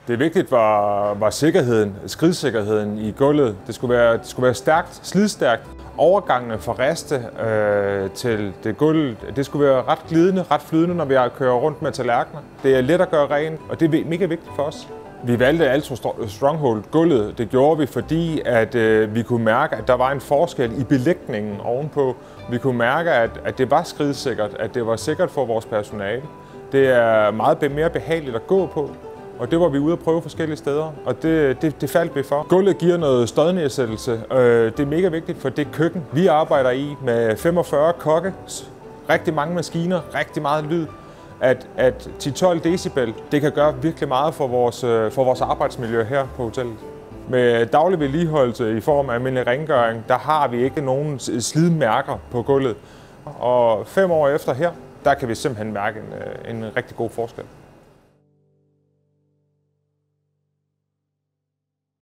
Det vigtigt var sikkerheden, skridsikkerheden i gulvet. Det skulle være stærkt, slidstærkt. Overgangene fra riste til det gulv, det skulle være ret glidende, ret flydende, når vi kører rundt med tallerkener. Det er let at gøre rent, og det er mega vigtigt for os. Vi valgte Altro Stronghold gulvet. Det gjorde vi, fordi at vi kunne mærke, at der var en forskel i belægningen ovenpå. Vi kunne mærke, at det var skridsikkert, at det var sikkert for vores personale. Det er meget mere behageligt at gå på. Og det var vi ude at prøve forskellige steder, og det faldt vi for. Gulvet giver noget støjnedsættelse. Det er mega vigtigt for det køkken, vi arbejder i med 45 kokke, rigtig mange maskiner, rigtig meget lyd. At 10-12 decibel, det kan gøre virkelig meget for vores arbejdsmiljø her på hotellet. Med daglig vedligeholdelse i form af almindelig rengøring, der har vi ikke nogen slidmærker på gulvet. Og 5 år efter her, der kan vi simpelthen mærke en rigtig god forskel.